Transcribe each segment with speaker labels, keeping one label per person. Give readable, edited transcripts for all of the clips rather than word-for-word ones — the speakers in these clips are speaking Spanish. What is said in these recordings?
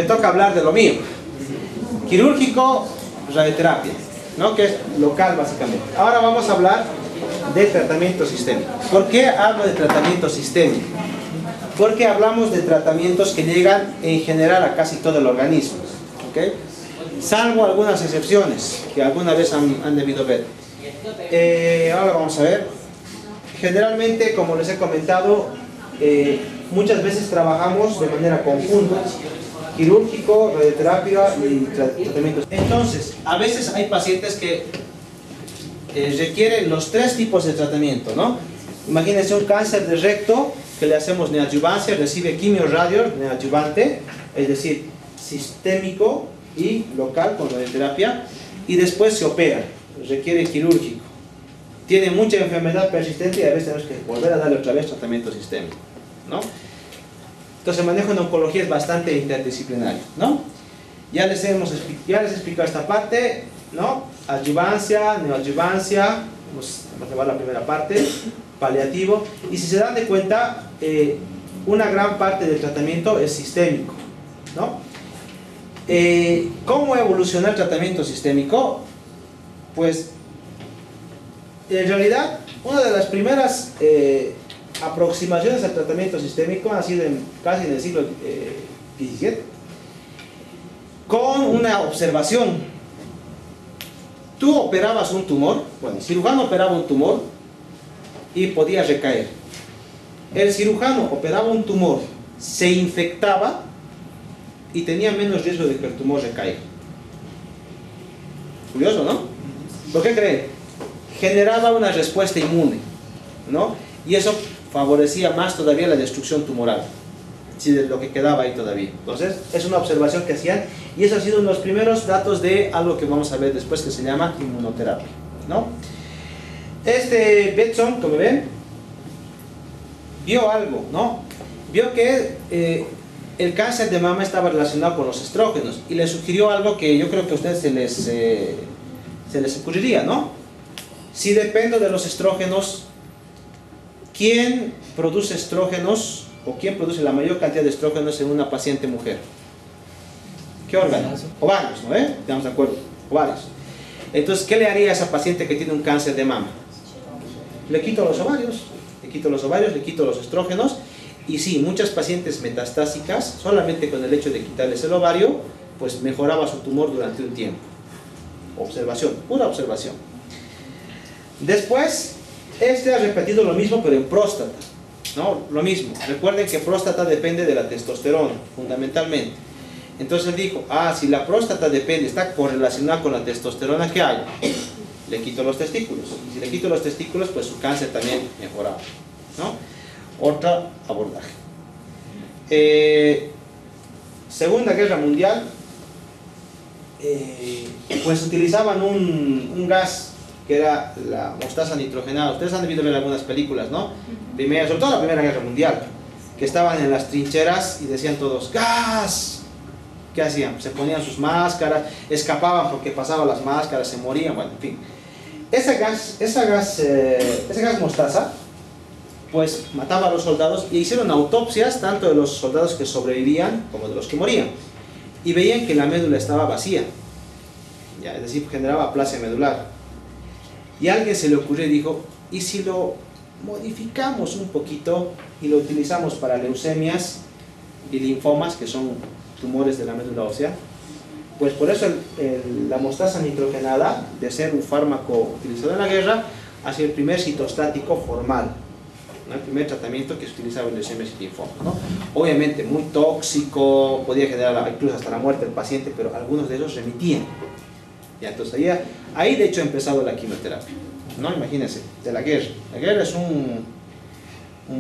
Speaker 1: toca hablar de lo mío. Quirúrgico, radioterapia, ¿no? Que es local básicamente. Ahora vamos a hablar de tratamiento sistémico. ¿Por qué hablo de tratamiento sistémico? Porque hablamos de tratamientos que llegan en general a casi todo el organismo, ¿okay? Salvo algunas excepciones que alguna vez han debido ver. Ahora vamos a ver. Generalmente, como les he comentado, muchas veces trabajamos de manera conjunta, quirúrgico, radioterapia y tratamientos. Entonces, a veces hay pacientes que requieren los tres tipos de tratamiento, ¿no? Imagínense un cáncer de recto que le hacemos neoadjuvancia, recibe quimio-radio neoadjuvante, es decir, sistémico y local con radioterapia, y después se opera, requiere quirúrgico. Tiene mucha enfermedad persistente y a veces tenemos que volver a darle otra vez tratamiento sistémico, ¿no? Entonces el manejo en oncología es bastante interdisciplinario, ¿no? Ya les he explicado esta parte, ¿no? Adjuvancia, neoadjuvancia, vamos a llevar la primera parte, paliativo, y si se dan de cuenta, una gran parte del tratamiento es sistémico, ¿no? ¿Cómo evoluciona el tratamiento sistémico? Pues en realidad una de las primeras aproximaciones al tratamiento sistémico ha sido casi en el siglo XVII, con una observación. Tú operabas un tumor, bueno, el cirujano operaba un tumor y podía recaer. El cirujano operaba un tumor, se infectaba y tenía menos riesgo de que el tumor recaiga. Curioso, ¿no? ¿Por qué creen? Generaba una respuesta inmune, ¿no? Y eso favorecía más todavía la destrucción tumoral, sí, de lo que quedaba ahí todavía. Entonces, es una observación que hacían, y eso ha sido uno de los primeros datos de algo que vamos a ver después, que se llama inmunoterapia, ¿no? Bedson, como ven, vio algo, ¿no? Vio que el cáncer de mama estaba relacionado con los estrógenos, y le sugirió algo que yo creo que a ustedes se les ocurriría, ¿no? Si dependo de los estrógenos, ¿quién produce estrógenos o quién produce la mayor cantidad de estrógenos en una paciente mujer? ¿Qué órganos? Ovarios, ¿no? ¿Estamos de acuerdo? Ovarios. Entonces, ¿qué le haría a esa paciente que tiene un cáncer de mama? Le quito los ovarios, le quito los estrógenos, y sí, muchas pacientes metastásicas, solamente con el hecho de quitarles el ovario, pues mejoraba su tumor durante un tiempo. Observación, pura observación. Después, ha repetido lo mismo, pero en próstata, ¿no? Lo mismo. Recuerden que próstata depende de la testosterona, fundamentalmente. Entonces él dijo, si la próstata depende, está correlacionada con la testosterona, ¿qué hago? Le quito los testículos. Y si le quito los testículos, pues su cáncer también mejoraba, ¿no? Otro abordaje. Segunda Guerra Mundial, pues utilizaban un gas que era la mostaza nitrogenada. Ustedes han debido ver algunas películas, ¿no? Sobre todo la Primera Guerra Mundial, que estaban en las trincheras y decían todos, ¡gas! ¿Qué hacían? Se ponían sus máscaras, escapaban porque pasaban las máscaras, se morían, bueno, en fin. Ese gas mostaza, pues mataba a los soldados, y hicieron autopsias tanto de los soldados que sobrevivían como de los que morían, y veían que la médula estaba vacía, ya, es decir, generaba aplasia medular. Y a alguien se le ocurrió y dijo, ¿y si lo modificamos un poquito y lo utilizamos para leucemias y linfomas, que son tumores de la médula ósea? Pues por eso la mostaza nitrogenada, de ser un fármaco utilizado en la guerra, ha sido el primer citostático formal, ¿no? El primer tratamiento que se utilizaba en leucemias y linfomas, ¿no? Obviamente muy tóxico, podía generar incluso hasta la muerte del paciente, pero algunos de ellos remitían. Ya, entonces ahí de hecho ha empezado la quimioterapia, ¿no? Imagínense, de la guerra. La guerra es un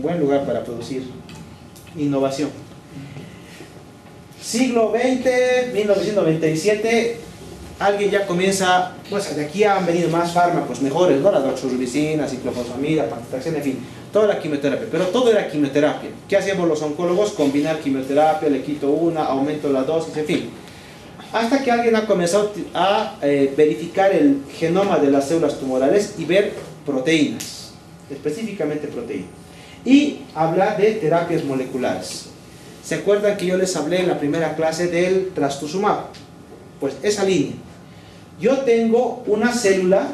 Speaker 1: buen lugar para producir innovación. Siglo XX, 1997, alguien ya comienza, pues de aquí han venido más fármacos mejores, ¿no? La doxorubicina, ciclofosfamida, paclitaxel, en fin, toda la quimioterapia, pero todo era quimioterapia. ¿Qué hacíamos los oncólogos? Combinar quimioterapia, le quito una, aumento la dosis, en fin. Hasta que alguien ha comenzado a verificar el genoma de las células tumorales y ver proteínas, específicamente proteínas, y hablar de terapias moleculares. ¿Se acuerdan que yo les hablé en la primera clase del trastuzumab? Pues esa línea. Yo tengo una célula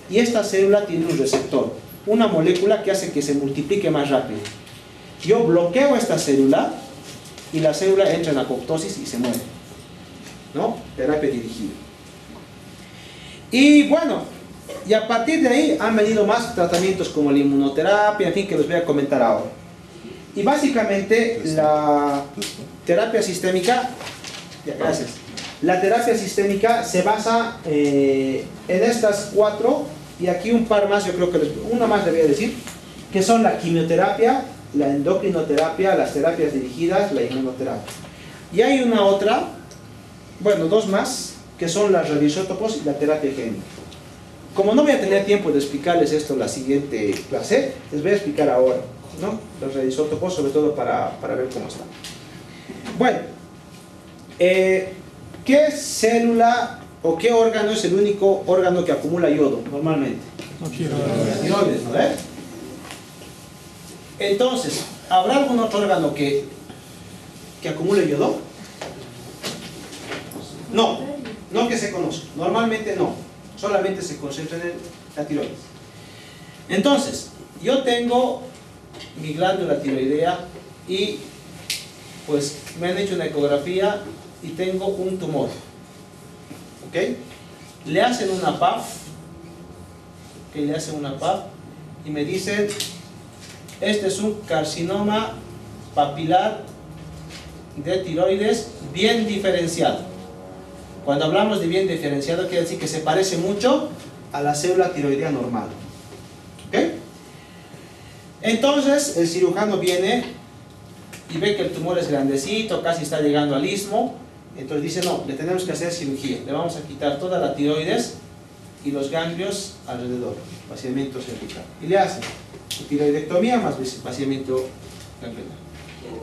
Speaker 1: y esta célula tiene un receptor, una molécula que hace que se multiplique más rápido. Yo bloqueo esta célula y la célula entra en apoptosis y se muere, ¿no? Terapia dirigida. Y bueno, y a partir de ahí han venido más tratamientos como la inmunoterapia, en fin, que los voy a comentar ahora. Y básicamente la terapia sistémica, gracias. La terapia sistémica se basa en estas 4, y aquí un par más, yo creo que una más le voy a decir, que son la quimioterapia, la endocrinoterapia, las terapias dirigidas, la inmunoterapia. Y hay una otra, bueno, 2 más, que son las radioisótopos y la terapia génica. Como no voy a tener tiempo de explicarles esto en la siguiente clase, les voy a explicar ahora, ¿no? Los radioisótopos, sobre todo para ver cómo están. Bueno, ¿qué célula o qué órgano es el único órgano que acumula yodo normalmente? La tiroides, ¿no? Entonces, ¿habrá algún otro órgano que acumule yodo? No que se conozca. Normalmente no. Solamente se concentra en la tiroides. Entonces, yo tengo mi glándula tiroidea y pues me han hecho una ecografía y tengo un tumor. ¿Ok? Le hacen una PAF. ¿Ok? Le hacen una PAF y me dicen: este es un carcinoma papilar de tiroides bien diferenciado. Cuando hablamos de bien diferenciado, quiere decir que se parece mucho a la célula tiroidea normal. ¿Ok? Entonces el cirujano viene y ve que el tumor es grandecito, casi está llegando al istmo. Entonces dice: no, le tenemos que hacer cirugía. Le vamos a quitar toda la tiroides y los ganglios alrededor, vaciamiento cervical. Y le hacen tiroidectomía más vaciamiento ganglionar.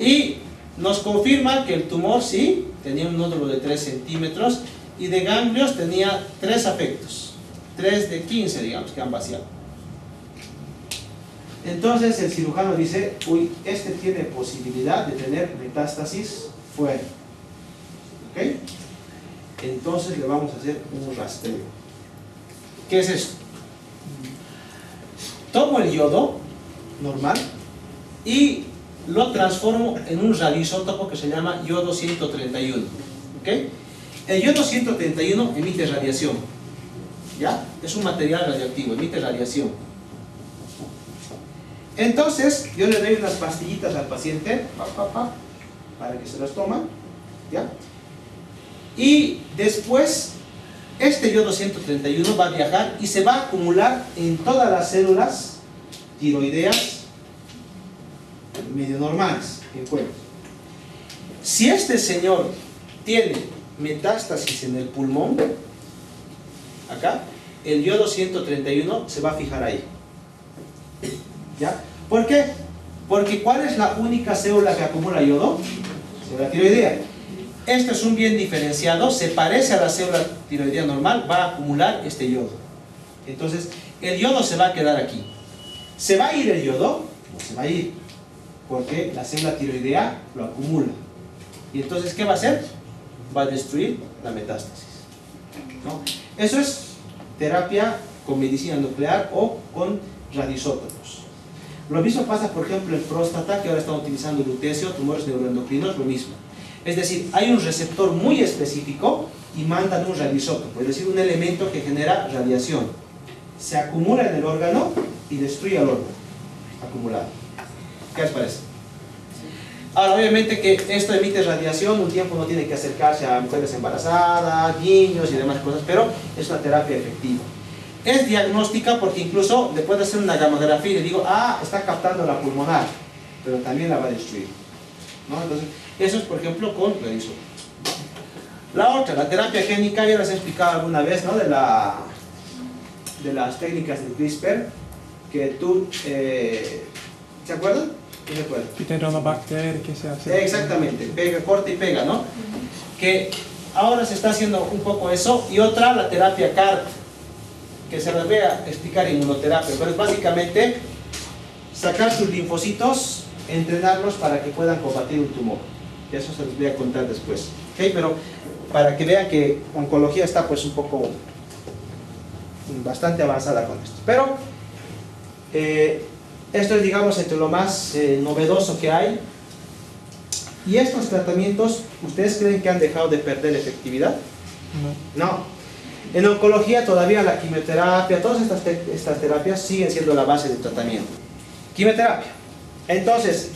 Speaker 1: Y nos confirma que el tumor sí tenía un nódulo de 3 centímetros y de ganglios tenía 3 afectos, 3 de 15, digamos, que han vaciado. Entonces el cirujano dice: uy, este tiene posibilidad de tener metástasis fuera. ¿Ok? Entonces le vamos a hacer un rastreo. ¿Qué es esto? Tomo el yodo normal y lo transformo en un radioisótopo que se llama yodo 131. ¿Ok? El yodo 131 emite radiación. ¿Ya? Es un material radioactivo, emite radiación. Entonces yo le doy unas pastillitas al paciente para que se las toma. ¿Ya? Y después este yodo 131 va a viajar y se va a acumular en todas las células tiroideas medio normales que encuentro. Si este señor tiene metástasis en el pulmón, acá, el yodo 131 se va a fijar ahí. ¿Ya? ¿Por qué? Porque ¿cuál es la única célula que acumula yodo? Célula tiroidea. Este es un bien diferenciado, se parece a la célula tiroidea normal, va a acumular este yodo. Entonces, el yodo se va a quedar aquí. ¿Se va a ir el yodo? No se va a ir, porque la célula tiroidea lo acumula. Y entonces, ¿qué va a hacer? Va a destruir la metástasis, ¿no? Eso es terapia con medicina nuclear o con radioisótopos. Lo mismo pasa, por ejemplo, en próstata, que ahora están utilizando lutecio, tumores neuroendocrinos, lo mismo. Es decir, hay un receptor muy específico y mandan un radioisótopo, es decir, un elemento que genera radiación. Se acumula en el órgano y destruye el órgano acumulado. ¿Qué les parece? Ahora, obviamente que esto emite radiación, un tiempo no tiene que acercarse a mujeres embarazadas, niños y demás cosas, pero es una terapia efectiva. Es diagnóstica porque incluso le puedo hacer una gamografía y le digo: ah, está captando la pulmonar, pero también la va a destruir, ¿no? Entonces, eso es, por ejemplo, con radioisótopos. La otra, la terapia génica, ya les he explicado alguna vez, ¿no? De las técnicas de CRISPR, que tú, ¿se acuerdan? ¿Qué se acuerdan?
Speaker 2: Que tendrá una bacteria que se hace.
Speaker 1: Exactamente, pega, corta y pega, ¿no? Que ahora se está haciendo un poco eso. Y otra, la terapia CAR, que se las voy a explicar en inmunoterapia, pero es básicamente sacar sus linfocitos entrenarlos para que puedan combatir un tumor. Eso se los voy a contar después. ¿Okay? Pero para que vean que oncología está pues un poco bastante avanzada con esto. Pero esto es, digamos, entre lo más novedoso que hay. ¿Y estos tratamientos, ustedes creen que han dejado de perder efectividad?
Speaker 2: No.
Speaker 1: No. En oncología todavía la quimioterapia, todas estas terapias siguen siendo la base del tratamiento. Quimioterapia. Entonces,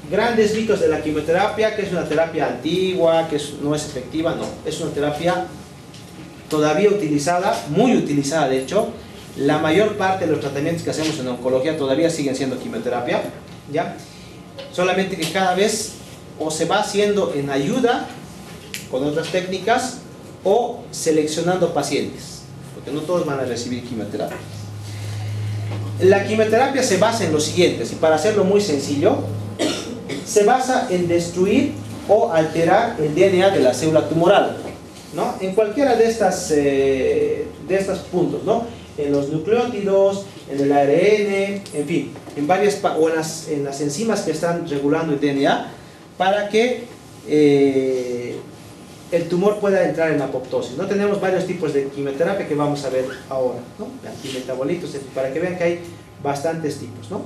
Speaker 1: grandes mitos de la quimioterapia, que es una terapia antigua, que no es efectiva, no. Es una terapia todavía utilizada, muy utilizada de hecho. La mayor parte de los tratamientos que hacemos en oncología todavía siguen siendo quimioterapia, ¿ya? Solamente que cada vez o se va haciendo en ayuda con otras técnicas o seleccionando pacientes, porque no todos van a recibir quimioterapia. La quimioterapia se basa en lo siguiente, y para hacerlo muy sencillo, se basa en destruir o alterar el DNA de la célula tumoral, ¿no? En cualquiera de estos puntos, ¿no? En los nucleótidos, en el ARN, en fin, en varias o en las enzimas que están regulando el DNA, para que el tumor pueda entrar en apoptosis, ¿no? Tenemos varios tipos de quimioterapia que vamos a ver ahora, ¿no? Antimetabolitos, para que vean que hay bastantes tipos, ¿no?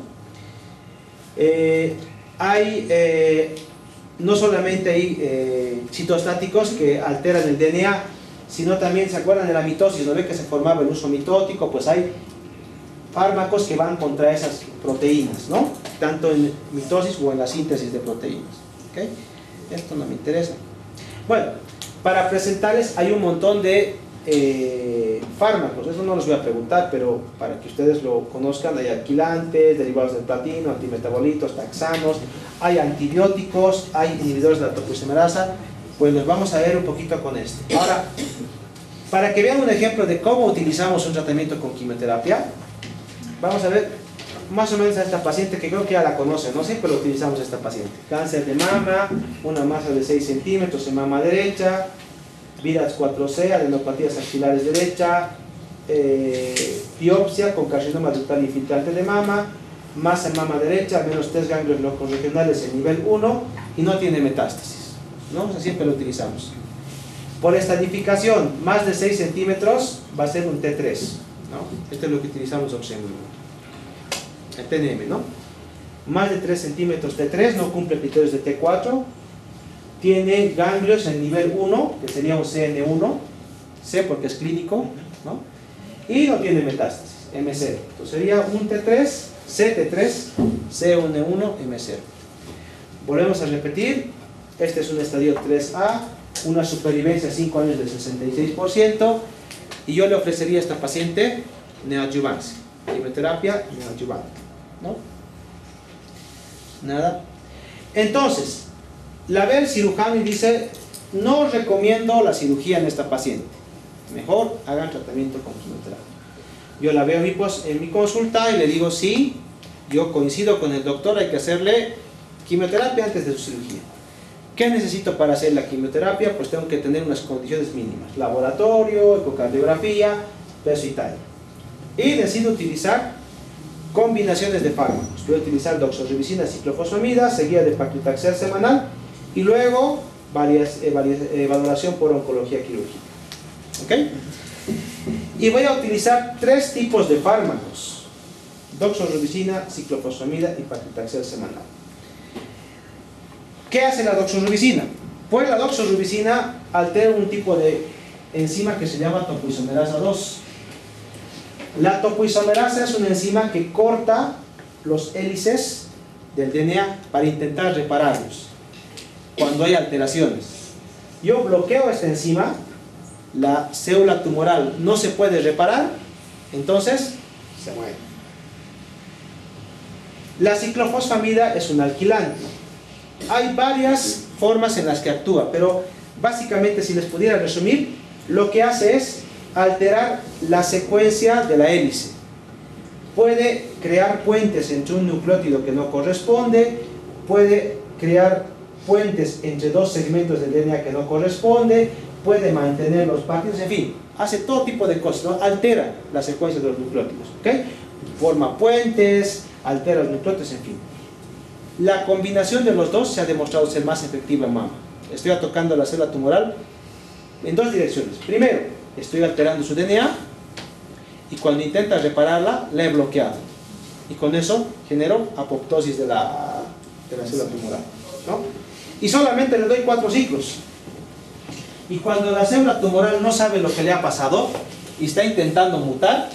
Speaker 1: No solamente hay citostáticos que alteran el DNA, sino también, ¿se acuerdan de la mitosis? ¿No ve que se formaba el uso mitótico? Pues hay fármacos que van contra esas proteínas, ¿no? Tanto en mitosis o en la síntesis de proteínas. ¿Okay? Esto no me interesa. Bueno, para presentarles hay un montón de fármacos. Eso no los voy a preguntar, pero para que ustedes lo conozcan, hay alquilantes, derivados del platino, antimetabolitos, taxanos, hay antibióticos, hay inhibidores de la topoisomerasa. Pues nos vamos a ver un poquito con esto. Ahora, para que vean un ejemplo de cómo utilizamos un tratamiento con quimioterapia, vamos a ver más o menos a esta paciente que creo que ya la conocen, no siempre lo utilizamos esta paciente. Cáncer de mama, una masa de 6 centímetros en mama derecha, VIRAS 4C, adenopatías axilares derecha, biopsia con carcinoma ductal infiltrante de mama, masa en mama derecha, al menos 3 ganglios locos-regionales en nivel 1 y no tiene metástasis, ¿no? O sea, siempre lo utilizamos. Por estadificación, más de 6 centímetros va a ser un T3, ¿no? Esto es lo que utilizamos en TNM, ¿no? Más de 3 centímetros T3, no cumple criterios de T4, tiene ganglios en nivel 1, que sería un CN1, C porque es clínico, ¿no? Y no tiene metástasis, M0. Entonces sería un T3, CT3, C1, M0. Volvemos a repetir, este es un estadio 3A, una supervivencia a 5 años del 66%, y yo le ofrecería a esta paciente neoadjuvancia, quimioterapia neoadjuvante, ¿no? Nada. Entonces, la ve el cirujano y dice, no recomiendo la cirugía en esta paciente, mejor hagan tratamiento con quimioterapia. Yo la veo en mi consulta y le digo, sí, yo coincido con el doctor, hay que hacerle quimioterapia antes de su cirugía. ¿Qué necesito para hacer la quimioterapia? Pues tengo que tener unas condiciones mínimas, laboratorio, ecocardiografía, peso y talla. Y decido utilizar combinaciones de fármacos. Voy a utilizar doxorubicina, ciclofosfamida, seguida de paclitaxel semanal y luego valoración por oncología quirúrgica. ¿Ok? Y voy a utilizar 3 tipos de fármacos: doxorubicina, ciclofosfamida y paclitaxel semanal. ¿Qué hace la doxorubicina? Pues la doxorubicina altera un tipo de enzima que se llama topoisomerasa 2. La topoisomerasa es una enzima que corta los hélices del DNA para intentar repararlos cuando hay alteraciones. Yo bloqueo esta enzima, la célula tumoral no se puede reparar, entonces se muere. La ciclofosfamida es un alquilante. Hay varias formas en las que actúa, pero básicamente, si les pudiera resumir, lo que hace es alterar la secuencia de la hélice. Puede crear puentes entre un nucleótido que no corresponde, puede crear puentes entre 2 segmentos del DNA que no corresponde, puede mantener los partidos, en fin, hace todo tipo de cosas, ¿no? Altera la secuencia de los nucleótidos, ¿okay? Forma puentes, altera los nucleótidos, en fin. La combinación de los dos se ha demostrado ser más efectiva en mama. Estoy atacando la célula tumoral en dos direcciones. Primero, estoy alterando su DNA y cuando intenta repararla, la he bloqueado. Y con eso genero apoptosis de la célula tumoral, ¿no? Y solamente le doy 4 ciclos. Y cuando la célula tumoral no sabe lo que le ha pasado y está intentando mutar,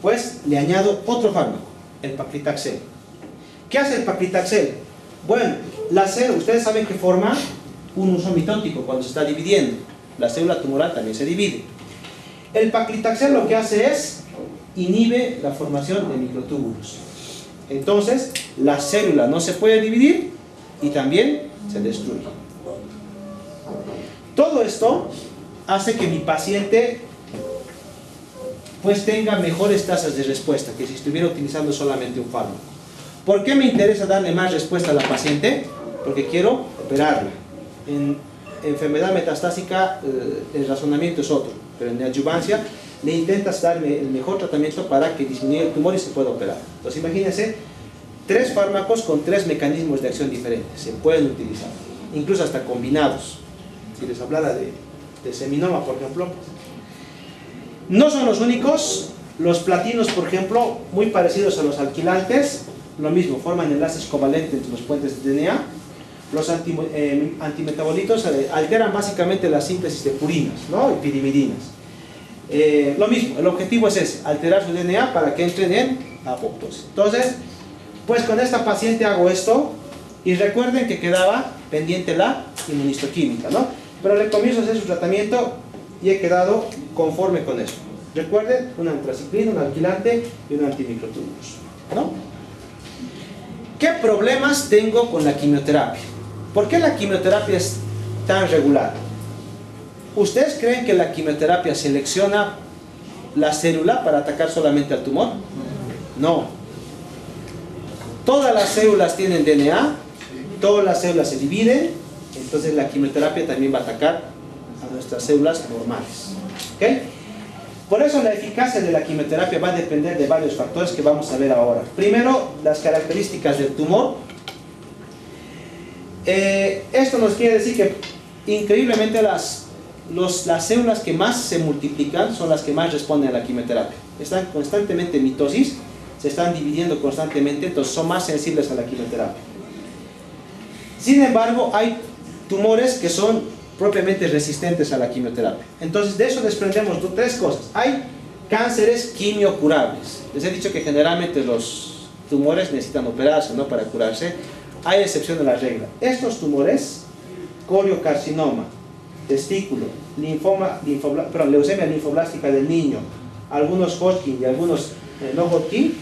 Speaker 1: pues le añado otro fármaco, el paclitaxel. ¿Qué hace el paclitaxel? Bueno, la célula, ustedes saben que forma un uso mitótico cuando se está dividiendo. La célula tumoral también se divide. El paclitaxel lo que hace es inhibe la formación de microtúbulos. Entonces, la célula no se puede dividir y también se destruye. Todo esto hace que mi paciente pues tenga mejores tasas de respuesta que si estuviera utilizando solamente un fármaco. ¿Por qué me interesa darle más respuesta a la paciente? Porque quiero operarla. En enfermedad metastásica el razonamiento es otro, pero en adyuvancia le intentas dar el mejor tratamiento para que disminuya el tumor y se pueda operar. Entonces imagínense, 3 fármacos con 3 mecanismos de acción diferentes, se pueden utilizar, incluso hasta combinados. Si les hablara de seminoma, por ejemplo, no son los únicos. Los platinos, por ejemplo, muy parecidos a los alquilantes, lo mismo, forman enlaces covalentes entre los puentes de DNA. Los antimetabolitos alteran básicamente la síntesis de purinas, ¿no? Y pirimidinas. Lo mismo, el objetivo es ese, alterar su DNA para que entren en apoptosis. Entonces, pues con esta paciente hago esto y recuerden que quedaba pendiente la inmunistoquímica, ¿no? Pero le comienzo a hacer su tratamiento y he quedado conforme con eso. Recuerden, una antraciclina, un alquilante y un antimicrotúbulos, ¿no? ¿Qué problemas tengo con la quimioterapia? ¿Por qué la quimioterapia es tan regular? ¿Ustedes creen que la quimioterapia selecciona la célula para atacar solamente al tumor? No. Todas las células tienen DNA, todas las células se dividen, entonces la quimioterapia también va a atacar a nuestras células normales. ¿Okay? Por eso la eficacia de la quimioterapia va a depender de varios factores que vamos a ver ahora. Primero, las características del tumor. Esto nos quiere decir que increíblemente las células que más se multiplican son las que más responden a la quimioterapia. Están constantemente en mitosis, se están dividiendo constantemente, entonces son más sensibles a la quimioterapia. Sin embargo, hay tumores que son propiamente resistentes a la quimioterapia. Entonces, de eso desprendemos 3 cosas. Hay cánceres quimiocurables. Les he dicho que generalmente los tumores necesitan operarse, ¿no?, para curarse. Hay excepción de la regla. Estos tumores, coriocarcinoma, testículo, leucemia linfoblástica del niño, algunos Hodgkin y algunos no Hodgkin,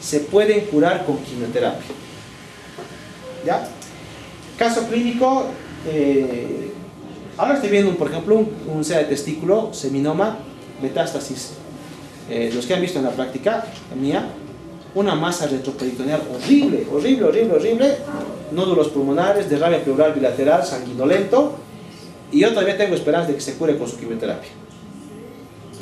Speaker 1: se pueden curar con quimioterapia. ¿Ya? Caso clínico, ahora estoy viendo, por ejemplo, un SEA de testículo, seminoma, metástasis. Los que han visto en la práctica mía, una masa retroperitoneal horrible, horrible, horrible, horrible, nódulos pulmonares, derrame pleural bilateral, sanguinolento, y yo todavía tengo esperanza de que se cure con su quimioterapia,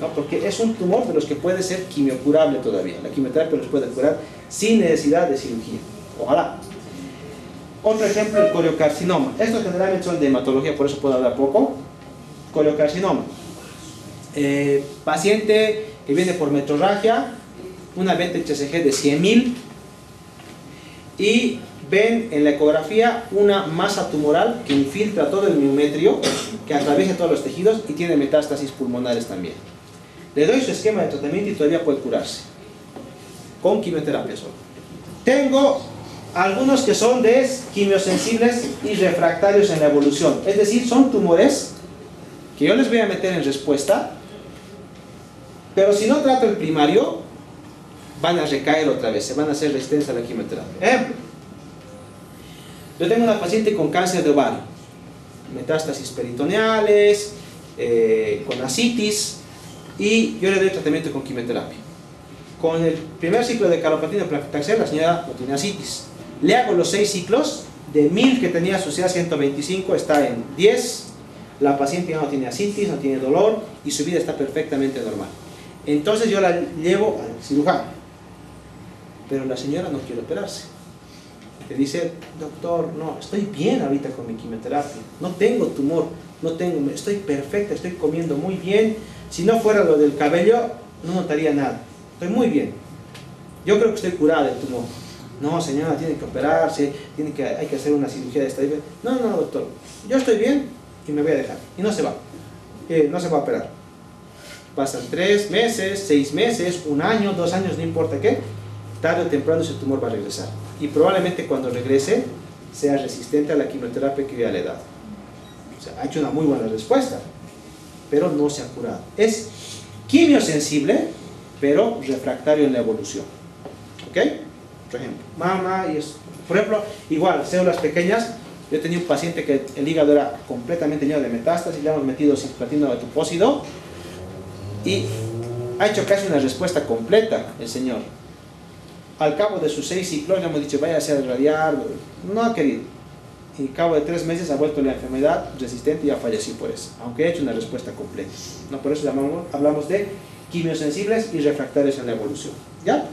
Speaker 1: ¿no? Porque es un tumor de los que puede ser quimiocurable todavía. La quimioterapia los puede curar sin necesidad de cirugía. Ojalá. Otro ejemplo, el coriocarcinoma. Estos generalmente son de hematología, por eso puedo hablar poco. Coriocarcinoma. Paciente que viene por metrorragia, una venta HCG de 100.000 y ven en la ecografía una masa tumoral que infiltra todo el miometrio, que atraviesa todos los tejidos y tiene metástasis pulmonares también. Le doy su esquema de tratamiento y todavía puede curarse con quimioterapia solo. Tengo algunos que son de quimiosensibles y refractarios en la evolución, es decir, son tumores que yo les voy a meter en respuesta, pero si no trato el primario van a recaer otra vez, se van a hacer resistentes a la quimioterapia. Ejemplo, yo tengo una paciente con cáncer de ovario, metástasis peritoneales, con ascitis, y yo le doy tratamiento con quimioterapia. Con el primer ciclo de carboplatina y paclitaxel, la señora no tiene ascitis. Le hago los 6 ciclos, de 1000 que tenía asociada 125 está en 10, la paciente ya no tiene ascitis, no tiene dolor y su vida está perfectamente normal. Entonces yo la llevo al cirujano. pero la señora no quiere operarse. Le dice, doctor, no, estoy bien ahorita con mi quimioterapia, no tengo tumor, estoy perfecta, estoy comiendo muy bien, si no fuera lo del cabello, no notaría nada, estoy muy bien, yo creo que estoy curada del tumor. No, señora, tiene que operarse, hay que hacer una cirugía de esta. No, doctor, yo estoy bien y me voy a dejar, y no se va a operar. Pasan 3 meses, 6 meses, 1 año, 2 años, no importa qué, tarde o temprano ese tumor va a regresar. Y probablemente cuando regrese, sea resistente a la quimioterapia que ya le he dado. O sea, ha hecho una muy buena respuesta, pero no se ha curado. Es quimiosensible, pero refractario en la evolución. ¿Ok? Por ejemplo, mama, por ejemplo, igual, células pequeñas. Yo tenía un paciente que el hígado era completamente lleno de metástasis, le hemos metido cisplatino de tupósido y ha hecho casi una respuesta completa el señor. Al cabo de sus 6 ciclos le hemos dicho, vaya a hacer radiar, no ha querido. Y al cabo de 3 meses ha vuelto la enfermedad resistente y ha fallecido por eso, aunque ha hecho una respuesta completa. ¿No? Por eso hablamos de quimiosensibles y refractarios en la evolución. ¿Ya?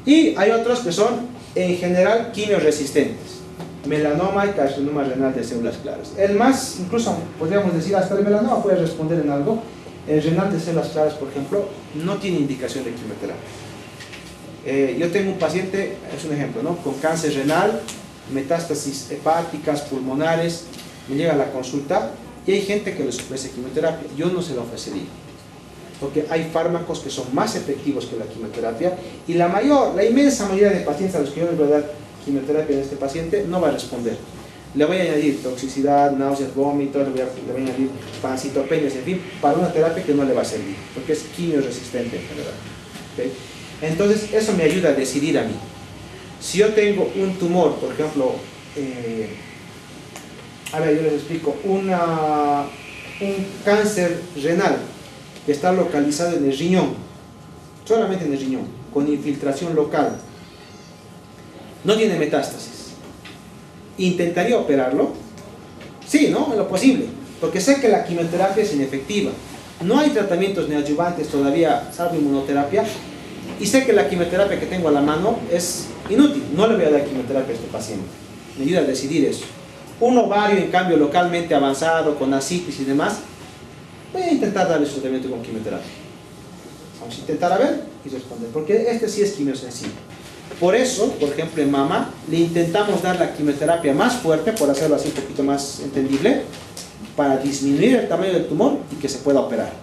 Speaker 1: Y hay otros que son, en general, quimioresistentes. Melanoma y carcinoma renal de células claras. El más, incluso podríamos decir, hasta el melanoma puede responder en algo. El renal de células claras, por ejemplo, no tiene indicación de quimioterapia. Yo tengo un paciente, es un ejemplo, ¿no? Con cáncer renal, metástasis hepáticas, pulmonares, me llega a la consulta y hay gente que les ofrece quimioterapia. Yo no se la ofrecería, porque hay fármacos que son más efectivos que la quimioterapia y la inmensa mayoría de pacientes a los que yo les voy a dar quimioterapia en este paciente no va a responder. Le voy a añadir toxicidad, náuseas, vómitos, le voy a añadir pancitopenias, en fin, para una terapia que no le va a servir, porque es quimioresistente en general. ¿Okay? Entonces, eso me ayuda a decidir a mí. Si yo tengo un tumor, por ejemplo, yo les explico, un cáncer renal que está localizado en el riñón, solamente en el riñón, con infiltración local, no tiene metástasis, ¿intentaría operarlo? Sí, ¿no? En lo posible, porque sé que la quimioterapia es inefectiva. No hay tratamientos neoadyuvantes todavía, salvo inmunoterapia, y sé que la quimioterapia que tengo a la mano es inútil. No le voy a dar quimioterapia a este paciente. Me ayuda a decidir eso. Un ovario, en cambio, localmente avanzado, con ascitis y demás, voy a intentar darle su tratamiento con quimioterapia. Vamos a intentar a ver y responder, porque este sí es quimiosensible. Por eso, por ejemplo, en mama, le intentamos dar la quimioterapia más fuerte, por hacerlo así un poquito más entendible, para disminuir el tamaño del tumor y que se pueda operar,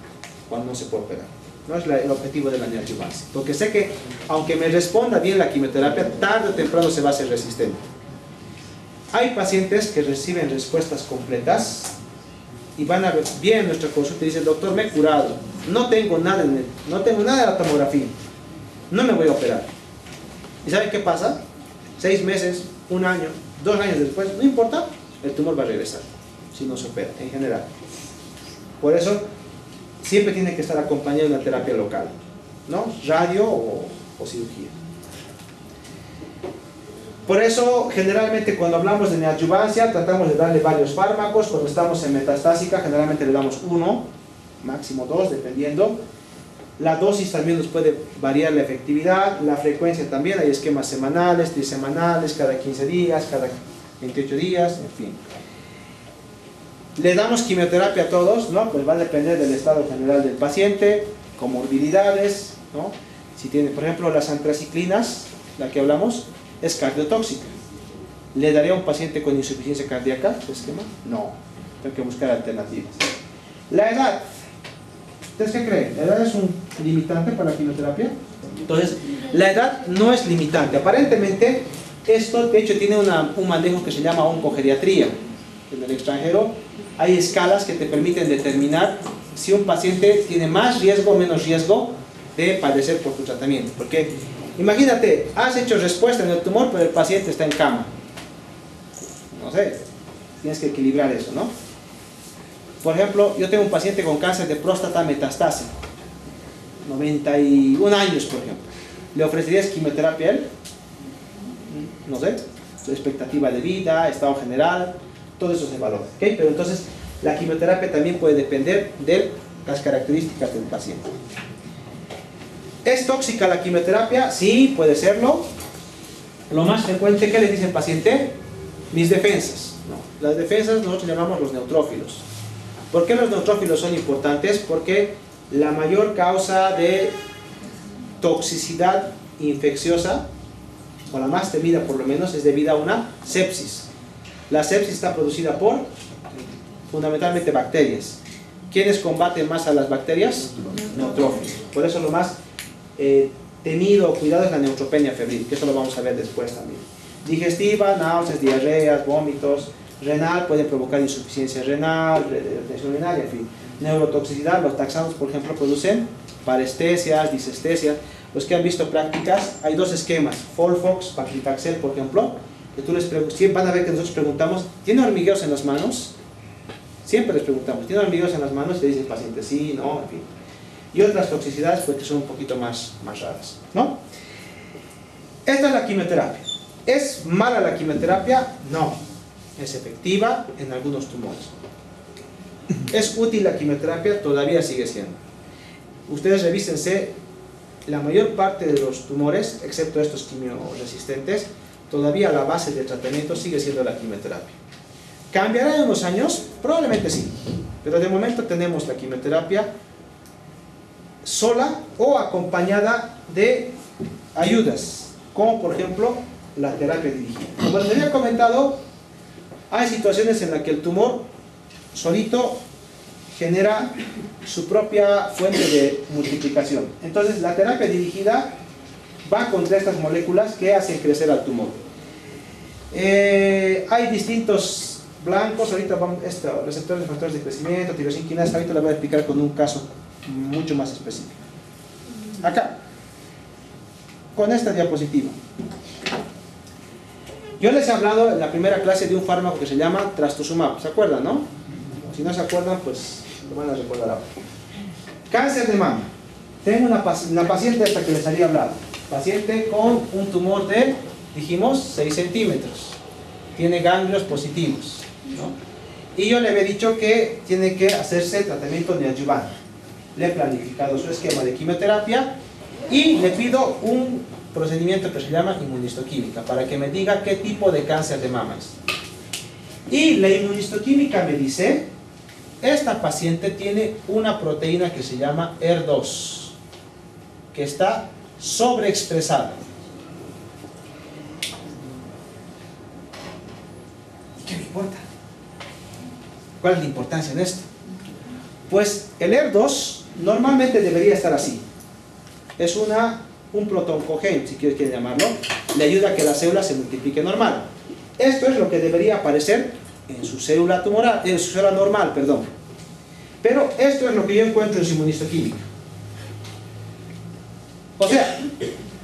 Speaker 1: cuando no se puede operar. No es el objetivo de la neoadyuvancia, porque sé que, aunque me responda bien la quimioterapia, tarde o temprano se va a hacer resistente. Hay pacientes que reciben respuestas completas y van a ver bien nuestra consulta y dicen, doctor, me he curado, no tengo nada de la tomografía, no me voy a operar. ¿Y saben qué pasa? 6 meses, 1 año, 2 años después, no importa, el tumor va a regresar, si no se opera, en general. Por eso, siempre tiene que estar acompañado de una terapia local, ¿no? Radio o cirugía. Por eso, generalmente cuando hablamos de neoadyuvancia, tratamos de darle varios fármacos. Cuando estamos en metastásica, generalmente le damos 1, máximo 2, dependiendo. La dosis también nos puede variar la efectividad, la frecuencia también. Hay esquemas semanales, trisemanales, cada 15 días, cada 28 días, en fin. Le damos quimioterapia a todos, ¿no? Pues va a depender del estado general del paciente, comorbilidades, ¿no? Si tiene, por ejemplo, las antraciclinas, la que hablamos, es cardiotóxica. ¿Le daría a un paciente con insuficiencia cardíaca su esquema? No, tengo que buscar alternativas. La edad. ¿Ustedes qué creen? ¿La edad es un limitante para la quimioterapia? Entonces, la edad no es limitante. Aparentemente, esto de hecho tiene un manejo que se llama oncogeriatría. En el extranjero hay escalas que te permiten determinar si un paciente tiene más riesgo o menos riesgo de padecer por tu tratamiento. Porque imagínate, has hecho respuesta en el tumor, pero el paciente está en cama. No sé, tienes que equilibrar eso, ¿no? Por ejemplo, yo tengo un paciente con cáncer de próstata metastásico, 91 años, por ejemplo. ¿Le ofrecerías quimioterapia a él? No sé, su expectativa de vida, estado general, todo eso se valora, ¿ok? Pero entonces, la quimioterapia también puede depender de las características del paciente. ¿Es tóxica la quimioterapia? Sí, puede serlo. Lo más frecuente, ¿qué le dice el paciente? Mis defensas. No, las defensas nosotros llamamos los neutrófilos. ¿Por qué los neutrófilos son importantes? Porque la mayor causa de toxicidad infecciosa, o la más temida por lo menos, es debida a una sepsis. La sepsis está producida por fundamentalmente bacterias. ¿Quiénes combaten más a las bacterias? Neutrófilos. Por eso lo más temido o cuidado es la neutropenia febril, que eso lo vamos a ver después también. Digestiva, náuseas, diarreas, vómitos. Renal, puede provocar insuficiencia renal, retención urinaria, en fin. Neurotoxicidad, los taxanos, por ejemplo, producen parestesias, disestesias. Los que han visto prácticas, hay dos esquemas, Folfox, Paclitaxel, por ejemplo, que tú les siempre van a ver que nosotros preguntamos, ¿tiene hormigueos en las manos? Siempre les preguntamos, ¿tiene hormigueos en las manos? Y te dice el paciente, sí, no, en fin. Y otras toxicidades, pues que son un poquito más raras, ¿no? Esta es la quimioterapia. ¿Es mala la quimioterapia? No. Es efectiva en algunos tumores. ¿Es útil la quimioterapia? Todavía sigue siendo. Ustedes revísense, la mayor parte de los tumores, excepto estos quimioresistentes, todavía la base de tratamiento sigue siendo la quimioterapia. ¿Cambiará en unos años? Probablemente sí. Pero de momento tenemos la quimioterapia sola o acompañada de ayudas, como por ejemplo la terapia dirigida. Como les había comentado, hay situaciones en las que el tumor solito genera su propia fuente de multiplicación. Entonces la terapia dirigida va contra estas moléculas que hacen crecer al tumor. Hay distintos blancos, ahorita vamos, receptores de factores de crecimiento, tirosina quinasa, ahorita les voy a explicar con un caso mucho más específico. Acá, con esta diapositiva. Yo les he hablado en la primera clase de un fármaco que se llama trastuzumab, ¿se acuerdan, no? Si no se acuerdan, pues lo van a recordar ahora. Cáncer de mama. Tengo una paciente esta que les había hablado. Paciente con un tumor de, dijimos, 6 centímetros. Tiene ganglios positivos, ¿no? Y yo le había dicho que tiene que hacerse tratamiento neoadyuvante. Le he planificado su esquema de quimioterapia y le pido un procedimiento que se llama inmunistoquímica para que me diga qué tipo de cáncer de mama es. Y la inmunistoquímica me dice, esta paciente tiene una proteína que se llama HER2, que está sobreexpresada. ¿Y qué me importa? ¿Cuál es la importancia en esto? Pues el HER2 normalmente debería estar así. Es un protoncogen, si quieren llamarlo, le ayuda a que la célula se multiplique normal. Esto es lo que debería aparecer en su célula tumoral, en su célula normal, perdón. Pero esto es lo que yo encuentro en su inmunistoquímica. O sea,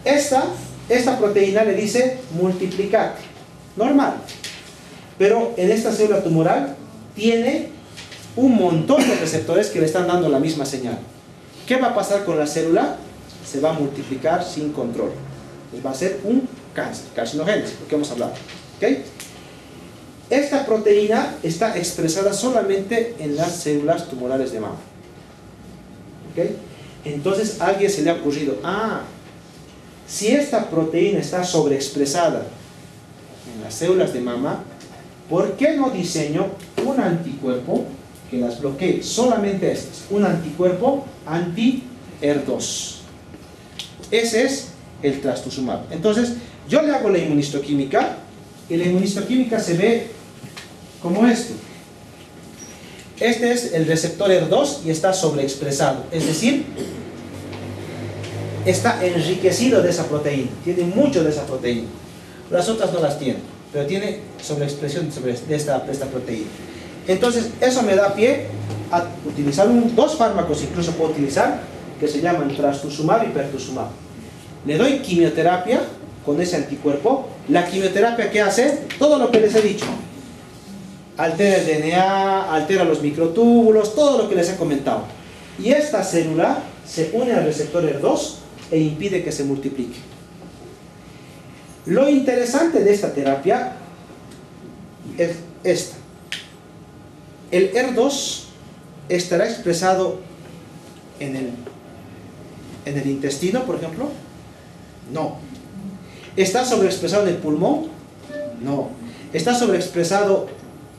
Speaker 1: esta proteína le dice multiplicate, normal. Pero en esta célula tumoral tiene un montón de receptores que le están dando la misma señal. ¿Qué va a pasar con la célula? Se va a multiplicar sin control. Pues va a ser un cáncer, carcinogénesis, lo que hemos hablado. ¿Okay? Esta proteína está expresada solamente en las células tumorales de mama. ¿Okay? Entonces a alguien se le ha ocurrido, si esta proteína está sobreexpresada en las células de mama, ¿por qué no diseño un anticuerpo que las bloquee? Solamente estas, un anticuerpo anti-HER2. Ese es el trastuzumab. Entonces, yo le hago la inmunistoquímica y la inmunistoquímica se ve como esto. Este es el receptor HER2 y está sobreexpresado, es decir, está enriquecido de esa proteína, tiene mucho de esa proteína. Las otras no las tienen, pero tiene sobreexpresión de esta proteína. Entonces, eso me da pie a utilizar dos fármacos, incluso puedo utilizar, que se llaman trastuzumab y pertuzumab. Le doy quimioterapia con ese anticuerpo. La quimioterapia, ¿qué hace? Todo lo que les he dicho. Altera el DNA, altera los microtúbulos, todo lo que les he comentado. Y esta célula se une al receptor HER2 e impide que se multiplique. Lo interesante de esta terapia es esta. El HER2 estará expresado en el intestino, por ejemplo. No. ¿Está sobreexpresado en el pulmón? No. ¿Está sobreexpresado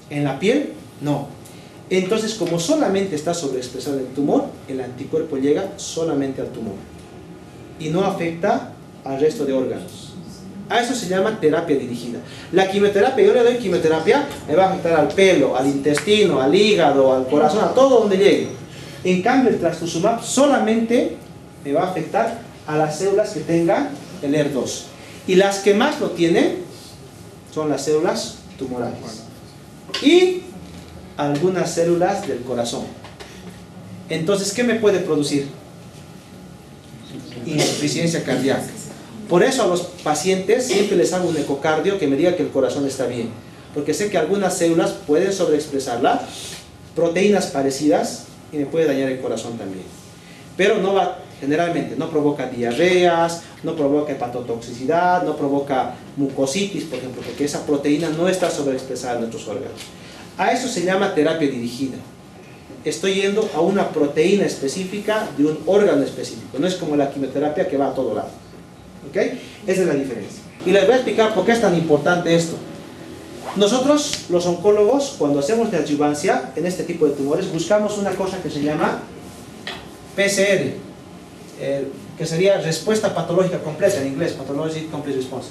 Speaker 1: en la piel? No. Entonces, como solamente está sobreexpresado en el tumor, el anticuerpo llega solamente al tumor y no afecta al resto de órganos. A eso se llama terapia dirigida. La quimioterapia, yo le doy quimioterapia, me va a afectar al pelo, al intestino, al hígado, al corazón, a todo donde llegue. En cambio, el trastuzumab solamente me va a afectar a las células que tengan el HER2. Y las que más lo tienen son las células tumorales. Y algunas células del corazón. Entonces, ¿qué me puede producir? Insuficiencia cardíaca. Por eso a los pacientes siempre les hago un ecocardio que me diga que el corazón está bien. Porque sé que algunas células pueden sobreexpresarla, proteínas parecidas, y me puede dañar el corazón también. Pero no va, generalmente no provoca diarreas, no provoca hepatotoxicidad, no provoca mucositis, por ejemplo, porque esa proteína no está sobreexpresada en nuestros órganos. A eso se llama terapia dirigida. Estoy yendo a una proteína específica de un órgano específico. No es como la quimioterapia que va a todo lado. ¿Ok? Esa es la diferencia. Y les voy a explicar por qué es tan importante esto. Nosotros, los oncólogos, cuando hacemos neoadjuvancia en este tipo de tumores, buscamos una cosa que se llama PCR, que sería respuesta patológica completa, en inglés, Pathologic Complete Response.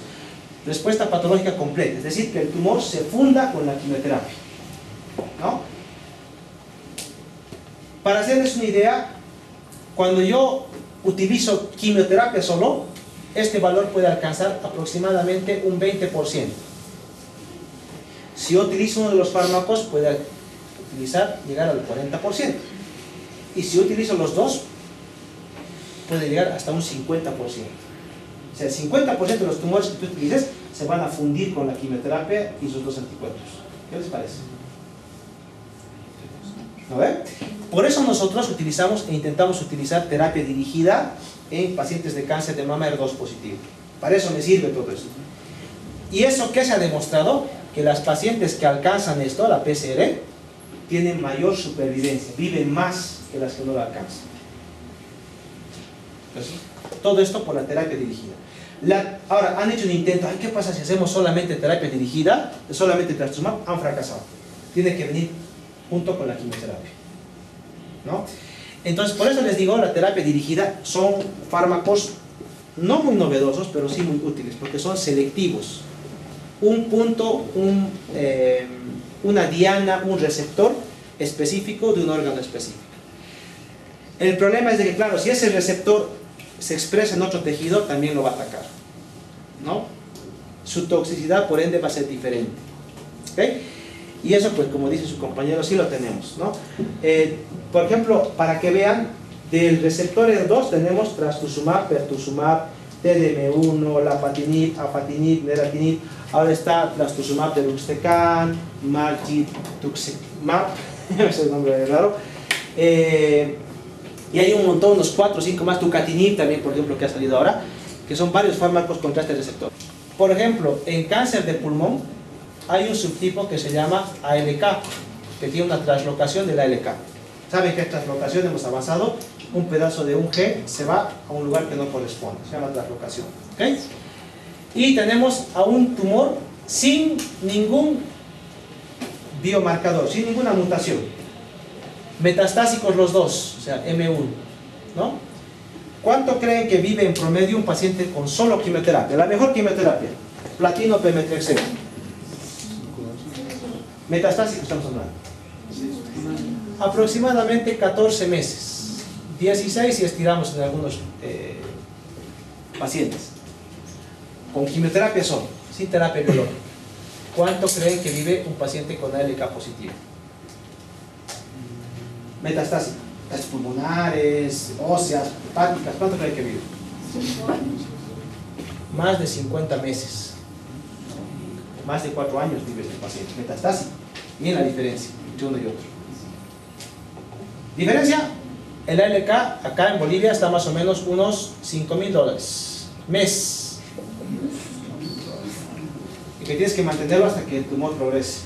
Speaker 1: Respuesta patológica completa, es decir, que el tumor se funda con la quimioterapia, ¿no? Para hacerles una idea, cuando yo utilizo quimioterapia solo, este valor puede alcanzar aproximadamente un 20%. Si yo utilizo uno de los fármacos, puede llegar al 40%. Y si yo utilizo los dos, puede llegar hasta un 50%. O sea, el 50% de los tumores que tú utilices se van a fundir con la quimioterapia y sus dos anticuerpos. ¿Qué les parece? ¿No ve? Por eso nosotros utilizamos e intentamos utilizar terapia dirigida en pacientes de cáncer de mama HER2 positivo. Para eso me sirve todo esto. ¿Y eso qué se ha demostrado? Que las pacientes que alcanzan esto, la PCR, tienen mayor supervivencia, viven más que las que no lo alcanzan. Entonces, todo esto por la terapia dirigida. Ahora, han hecho un intento, ¿qué pasa si hacemos solamente terapia dirigida, solamente trastuzumab? Han fracasado. Tiene que venir junto con la quimioterapia, ¿no? Entonces, por eso les digo, la terapia dirigida son fármacos no muy novedosos, pero sí muy útiles, porque son selectivos. Un punto, una diana, un receptor específico de un órgano específico. El problema es de que, claro, si ese receptor se expresa en otro tejido, también lo va a atacar, ¿no? Su toxicidad, por ende, va a ser diferente. ¿Okay? Y eso, pues, como dice su compañero, sí lo tenemos, ¿no? Por ejemplo, para que vean, del receptor HER2 tenemos trastuzumab, pertuzumab, TDM1, lapatinib, afatinib, neratinib. Ahora está trastuzumab deruxtecan, margetuximab, ese es el nombre raro. Y hay un montón, unos 4 o 5 más, tucatinib también, por ejemplo, que ha salido ahora, que son varios fármacos contra este receptor. Por ejemplo, en cáncer de pulmón hay un subtipo que se llama ALK, que tiene una translocación de la ALK. ¿Saben qué es translocación? Hemos avanzado, un pedazo de un G se va a un lugar que no corresponde, se llama translocación. ¿Okay? Y tenemos a un tumor sin ningún biomarcador, sin ninguna mutación. Metastásicos los dos, o sea, M1, ¿no? ¿Cuánto creen que vive en promedio un paciente con solo quimioterapia? La mejor quimioterapia, platino pemetrexed. Metastásico estamos hablando. Aproximadamente 14 meses. 16 si estiramos en algunos pacientes. Con quimioterapia solo, sin terapia biológica. ¿Cuánto creen que vive un paciente con ALK positivo? Metastásico. Las pulmonares, óseas, hepáticas, ¿cuánto creen que vive?
Speaker 3: 5 años.
Speaker 1: Más de 50 meses. Más de 4 años vive este paciente. Metastásico. Miren la diferencia entre uno y otro. Diferencia, el ALK acá en Bolivia está más o menos unos $5,000 mes. Y que tienes que mantenerlo hasta que el tumor progrese.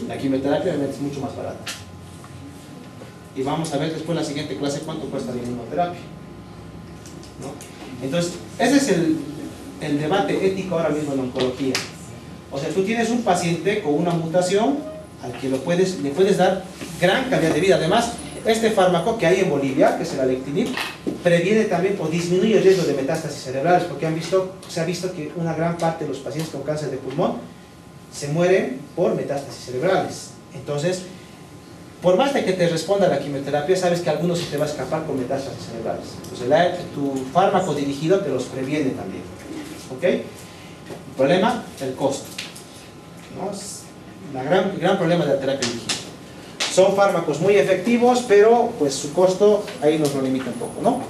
Speaker 1: La quimioterapia obviamente es mucho más barata. Y vamos a ver después en la siguiente clase cuánto cuesta la inmunoterapia, ¿no? Entonces, ese es el debate ético ahora mismo en oncología. O sea, tú tienes un paciente con una mutación al que le puedes dar gran calidad de vida. Además, este fármaco que hay en Bolivia, que es el alectinib, previene también o disminuye el riesgo de metástasis cerebrales, porque se ha visto que una gran parte de los pacientes con cáncer de pulmón se mueren por metástasis cerebrales. Entonces, por más de que te responda la quimioterapia, sabes que algunos se te va a escapar con metástasis cerebrales. Entonces, tu fármaco dirigido te los previene también. ¿Ok? El problema, el costo, ¿no? Es el gran problema de la terapia dirigida. Son fármacos muy efectivos, pero pues su costo ahí nos lo limita un poco, ¿no?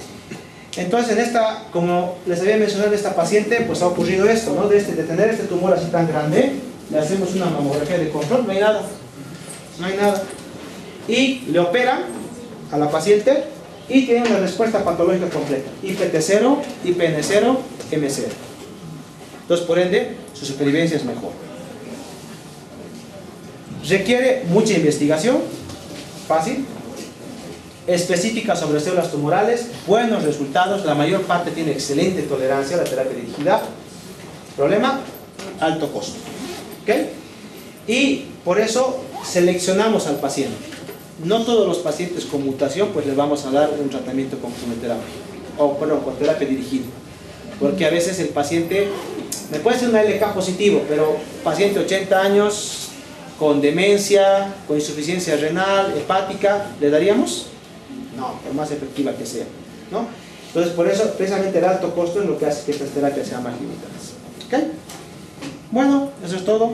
Speaker 1: Entonces, como les había mencionado, en esta paciente, pues ha ocurrido esto, ¿no? De tener este tumor así tan grande, le hacemos una mamografía de control, no hay nada. No hay nada. Y le operan a la paciente y tiene una respuesta patológica completa. IPT0, IPN0, M0. Entonces, por ende, su supervivencia es mejor. Requiere mucha investigación, fácil, específica sobre células tumorales, buenos resultados, la mayor parte tiene excelente tolerancia a la terapia dirigida. Problema, alto costo. ¿Ok? Y por eso seleccionamos al paciente. No todos los pacientes con mutación pues les vamos a dar un tratamiento con quimioterapia o con terapia dirigida, porque a veces el paciente me puede ser un LK positivo, pero paciente 80 años con demencia, con insuficiencia renal, hepática, ¿le daríamos? No, por más efectiva que sea, ¿no? Entonces, por eso, precisamente el alto costo es lo que hace que estas terapias sean más limitadas. ¿Ok? Bueno, eso es todo.